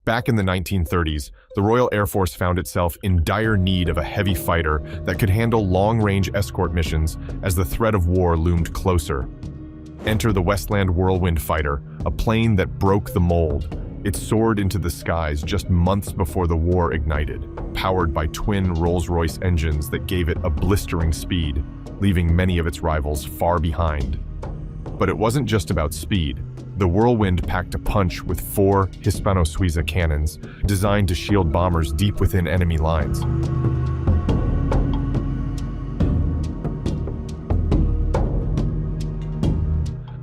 Back in the 1930s, the Royal Air Force found itself in dire need of a heavy fighter that could handle long-range escort missions as the threat of war loomed closer. Enter the Westland Whirlwind Fighter, a plane that broke the mold. It soared into the skies just months before the war ignited, powered by twin Rolls-Royce engines that gave it a blistering speed, leaving many of its rivals far behind. But it wasn't just about speed. The Whirlwind packed a punch with 4 Hispano-Suiza cannons, designed to shield bombers deep within enemy lines.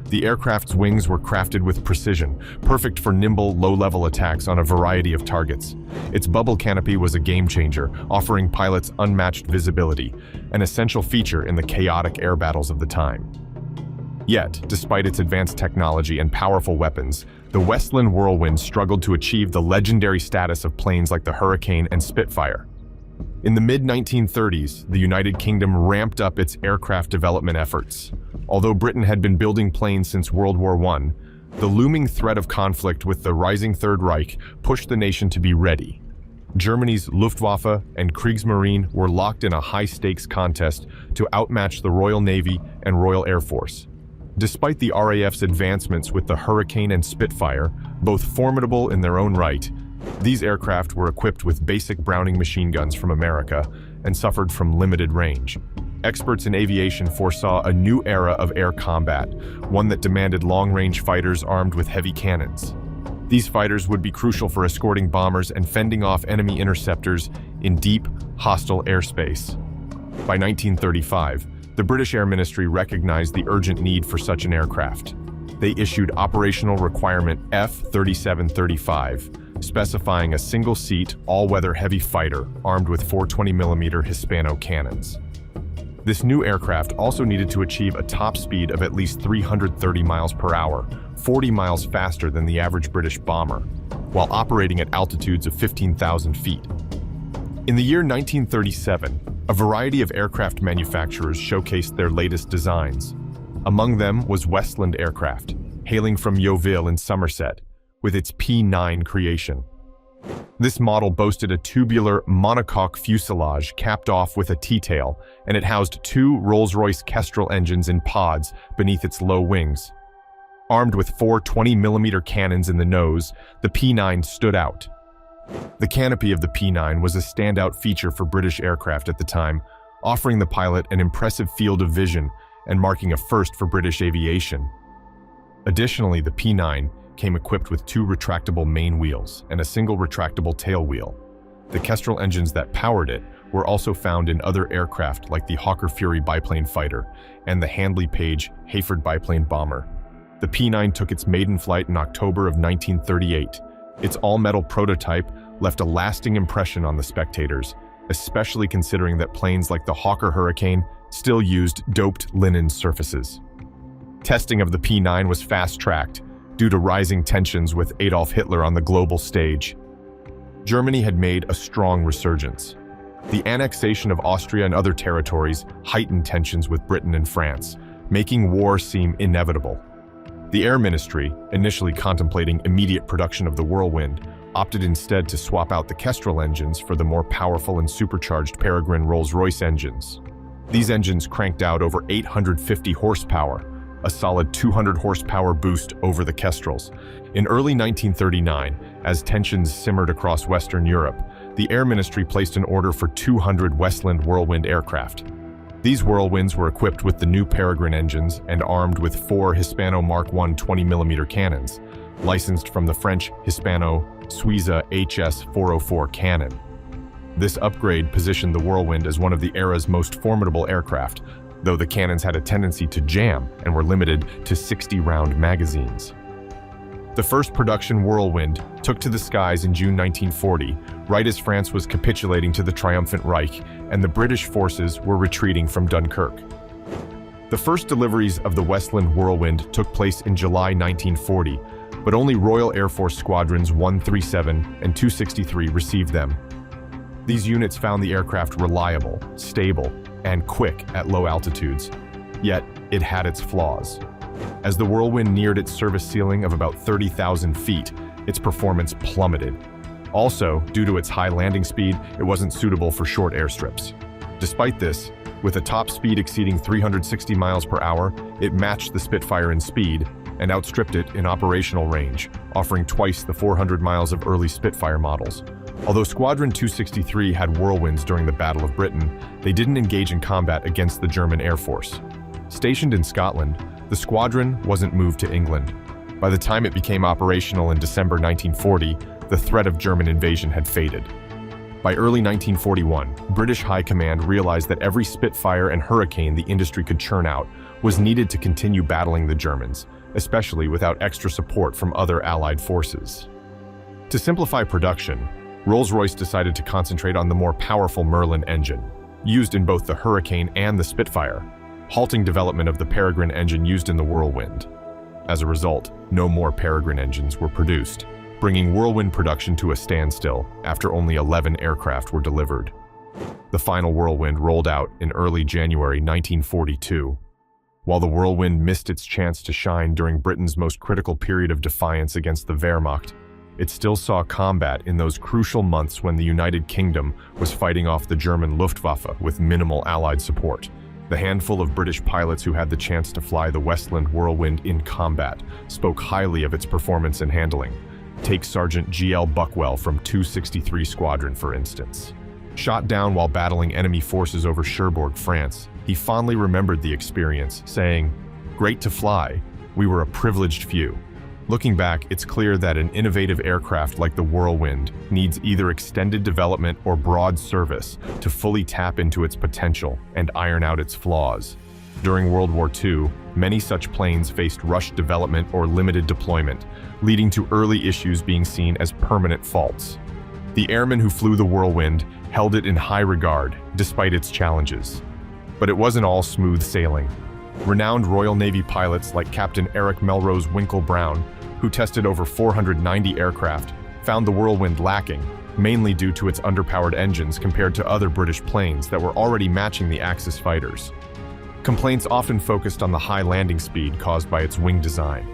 The aircraft's wings were crafted with precision, perfect for nimble, low-level attacks on a variety of targets. Its bubble canopy was a game-changer, offering pilots unmatched visibility, an essential feature in the chaotic air battles of the time. Yet, despite its advanced technology and powerful weapons, the Westland Whirlwind struggled to achieve the legendary status of planes like the Hurricane and Spitfire. In the mid-1930s, the United Kingdom ramped up its aircraft development efforts. Although Britain had been building planes since World War I, the looming threat of conflict with the rising Third Reich pushed the nation to be ready. Germany's Luftwaffe and Kriegsmarine were locked in a high-stakes contest to outmatch the Royal Navy and Royal Air Force. Despite the RAF's advancements with the Hurricane and Spitfire, both formidable in their own right, these aircraft were equipped with basic Browning machine guns from America and suffered from limited range. Experts in aviation foresaw a new era of air combat, one that demanded long-range fighters armed with heavy cannons. These fighters would be crucial for escorting bombers and fending off enemy interceptors in deep, hostile airspace. By 1935, the British Air Ministry recognized the urgent need for such an aircraft. They issued Operational Requirement F-3735, specifying a single-seat, all-weather heavy fighter armed with 420mm Hispano cannons. This new aircraft also needed to achieve a top speed of at least 330 miles per hour, 40 miles faster than the average British bomber, while operating at altitudes of 15,000 feet. In the year 1937, a variety of aircraft manufacturers showcased their latest designs. Among them was Westland Aircraft, hailing from Yeovil in Somerset, with its P9 creation. This model boasted a tubular monocoque fuselage capped off with a T-tail, and it housed 2 Rolls-Royce Kestrel engines in pods beneath its low wings. Armed with 4 20mm cannons in the nose, the P9 stood out. The canopy of the P9 was a standout feature for British aircraft at the time, offering the pilot an impressive field of vision and marking a first for British aviation. Additionally, the P9 came equipped with 2 retractable main wheels and a single retractable tail wheel. The Kestrel engines that powered it were also found in other aircraft like the Hawker Fury biplane fighter and the Handley Page Hayford biplane bomber. The P9 took its maiden flight in October of 1938. Its all-metal prototype left a lasting impression on the spectators, especially considering that planes like the Hawker Hurricane still used doped linen surfaces. Testing of the P9 was fast-tracked due to rising tensions with Adolf Hitler on the global stage. Germany had made a strong resurgence. The annexation of Austria and other territories heightened tensions with Britain and France, making war seem inevitable. The Air Ministry, initially contemplating immediate production of the Whirlwind, opted instead to swap out the Kestrel engines for the more powerful and supercharged Peregrine Rolls-Royce engines. These engines cranked out over 850 horsepower, a solid 200 horsepower boost over the Kestrels. In early 1939, as tensions simmered across Western Europe, the Air Ministry placed an order for 200 Westland Whirlwind aircraft. These Whirlwinds were equipped with the new Peregrine engines and armed with 4 Hispano Mark I 20mm cannons, licensed from the French Hispano-Suiza HS-404 cannon. This upgrade positioned the Whirlwind as one of the era's most formidable aircraft, though the cannons had a tendency to jam and were limited to 60-round magazines. The first production Whirlwind took to the skies in June 1940, right as France was capitulating to the triumphant Reich and the British forces were retreating from Dunkirk. The first deliveries of the Westland Whirlwind took place in July 1940, but only Royal Air Force Squadrons 137 and 263 received them. These units found the aircraft reliable, stable, and quick at low altitudes, yet it had its flaws. As the Whirlwind neared its service ceiling of about 30,000 feet, its performance plummeted. Also, due to its high landing speed, it wasn't suitable for short airstrips. Despite this, with a top speed exceeding 360 miles per hour, it matched the Spitfire in speed and outstripped it in operational range, offering twice the 400 miles of early Spitfire models. Although Squadron 263 had whirlwinds during the Battle of Britain, they didn't engage in combat against the German Air Force. Stationed in Scotland, the squadron wasn't moved to England. By the time it became operational in December 1940, the threat of German invasion had faded. By early 1941, British High Command realized that every Spitfire and Hurricane the industry could churn out was needed to continue battling the Germans, especially without extra support from other Allied forces. To simplify production, Rolls-Royce decided to concentrate on the more powerful Merlin engine, used in both the Hurricane and the Spitfire, halting development of the Peregrine engine used in the Whirlwind. As a result, no more Peregrine engines were produced, bringing Whirlwind production to a standstill after only 11 aircraft were delivered. The final Whirlwind rolled out in early January 1942. While the Whirlwind missed its chance to shine during Britain's most critical period of defiance against the Wehrmacht, it still saw combat in those crucial months when the United Kingdom was fighting off the German Luftwaffe with minimal Allied support. The handful of British pilots who had the chance to fly the Westland Whirlwind in combat spoke highly of its performance and handling. Take Sergeant G.L. Buckwell from 263 Squadron, for instance. Shot down while battling enemy forces over Cherbourg, France, he fondly remembered the experience, saying, "Great to fly. We were a privileged few." Looking back, it's clear that an innovative aircraft like the Whirlwind needs either extended development or broad service to fully tap into its potential and iron out its flaws. During World War II, many such planes faced rushed development or limited deployment, leading to early issues being seen as permanent faults. The airmen who flew the Whirlwind held it in high regard, despite its challenges. But it wasn't all smooth sailing. Renowned Royal Navy pilots like Captain Eric Melrose Winkle Brown, who tested over 490 aircraft, found the Whirlwind lacking, mainly due to its underpowered engines compared to other British planes that were already matching the Axis fighters. Complaints often focused on the high landing speed caused by its wing design.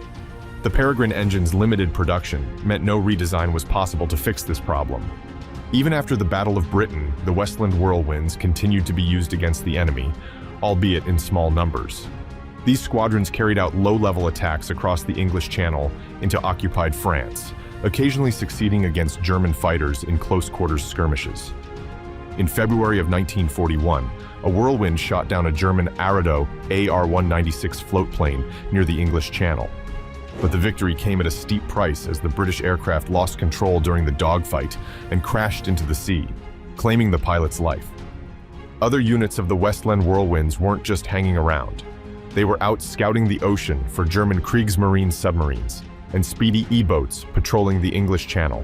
The Peregrine engine's limited production meant no redesign was possible to fix this problem. Even after the Battle of Britain, the Westland Whirlwinds continued to be used against the enemy, albeit in small numbers. These squadrons carried out low-level attacks across the English Channel into occupied France, occasionally succeeding against German fighters in close-quarters skirmishes. In February of 1941, a Whirlwind shot down a German Arado AR-196 float plane near the English Channel. But the victory came at a steep price as the British aircraft lost control during the dogfight and crashed into the sea, claiming the pilot's life. Other units of the Westland Whirlwinds weren't just hanging around. They were out scouting the ocean for German Kriegsmarine submarines and speedy E-boats patrolling the English Channel.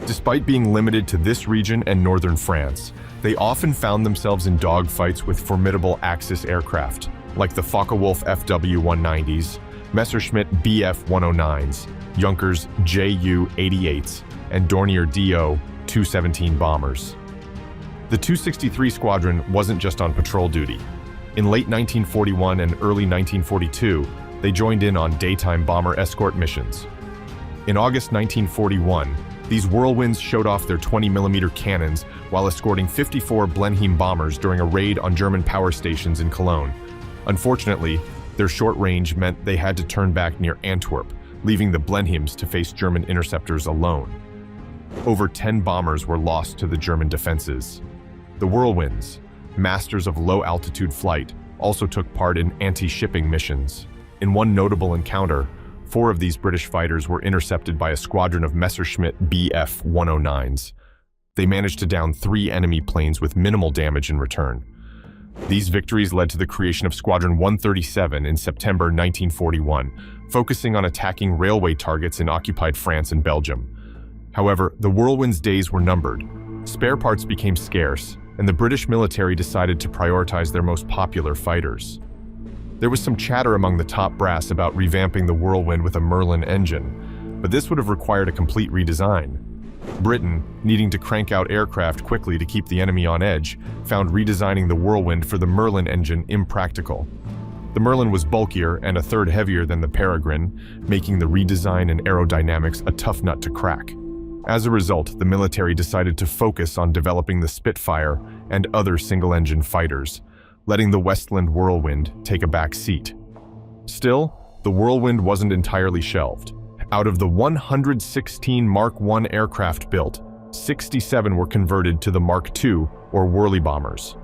Despite being limited to this region and northern France, they often found themselves in dogfights with formidable Axis aircraft, like the Focke-Wulf FW-190s, Messerschmitt Bf-109s, Junkers Ju-88s, and Dornier Do-217 bombers. The 263 Squadron wasn't just on patrol duty. In late 1941 and early 1942, they joined in on daytime bomber escort missions. In August 1941, these Whirlwinds showed off their 20mm cannons while escorting 54 Blenheim bombers during a raid on German power stations in Cologne. Unfortunately, their short range meant they had to turn back near Antwerp, leaving the Blenheims to face German interceptors alone. Over 10 bombers were lost to the German defenses. The Whirlwinds, masters of low-altitude flight, also took part in anti-shipping missions. In one notable encounter, 4 of these British fighters were intercepted by a squadron of Messerschmitt Bf-109s. They managed to down 3 enemy planes with minimal damage in return. These victories led to the creation of Squadron 137 in September 1941, focusing on attacking railway targets in occupied France and Belgium. However, the Whirlwind's days were numbered. Spare parts became scarce, and the British military decided to prioritize their most popular fighters. There was some chatter among the top brass about revamping the Whirlwind with a Merlin engine, but this would have required a complete redesign. Britain, needing to crank out aircraft quickly to keep the enemy on edge, found redesigning the Whirlwind for the Merlin engine impractical. The Merlin was bulkier and a third heavier than the Peregrine, making the redesign and aerodynamics a tough nut to crack. As a result, the military decided to focus on developing the Spitfire and other single-engine fighters, letting the Westland Whirlwind take a back seat. Still, the Whirlwind wasn't entirely shelved. Out of the 116 Mark I aircraft built, 67 were converted to the Mark II, or Whirly bombers.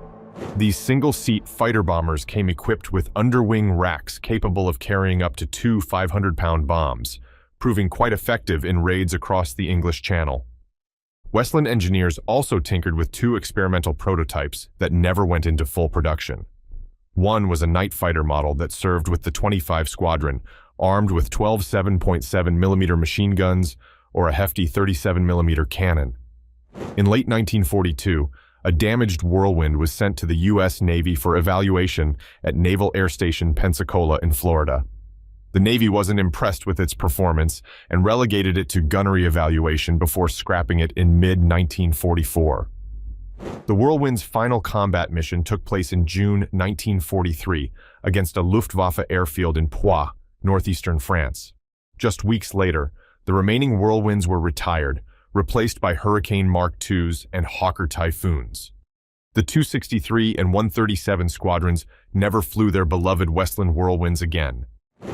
These single-seat fighter bombers came equipped with underwing racks capable of carrying up to two 500-pound bombs, proving quite effective in raids across the English Channel. Westland engineers also tinkered with two experimental prototypes that never went into full production. One was a night fighter model that served with the 25 Squadron, armed with 12 7.7mm machine guns or a hefty 37mm cannon. In late 1942, a damaged Whirlwind was sent to the U.S. Navy for evaluation at Naval Air Station Pensacola in Florida. The Navy wasn't impressed with its performance and relegated it to gunnery evaluation before scrapping it in mid-1944. The Whirlwind's final combat mission took place in June 1943 against a Luftwaffe airfield in Poix, northeastern France. Just weeks later, the remaining Whirlwinds were retired, replaced by Hurricane Mark IIs and Hawker Typhoons. The 263 and 137 squadrons never flew their beloved Westland Whirlwinds again.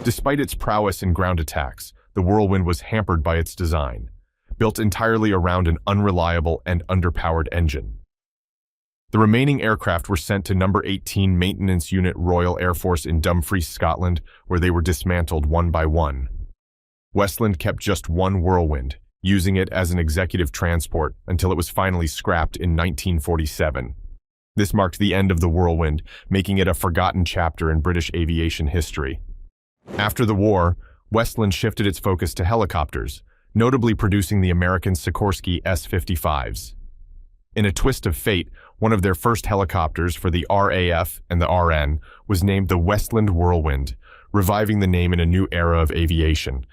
Despite its prowess in ground attacks, the Whirlwind was hampered by its design, built entirely around an unreliable and underpowered engine. The remaining aircraft were sent to No. 18 Maintenance Unit Royal Air Force in Dumfries, Scotland, where they were dismantled one by one. Westland kept just one Whirlwind, using it as an executive transport until it was finally scrapped in 1947. This marked the end of the Whirlwind, making it a forgotten chapter in British aviation history. After the war, Westland shifted its focus to helicopters, notably producing the American Sikorsky S-55s. In a twist of fate, one of their first helicopters for the RAF and the RN was named the Westland Whirlwind, reviving the name in a new era of aviation.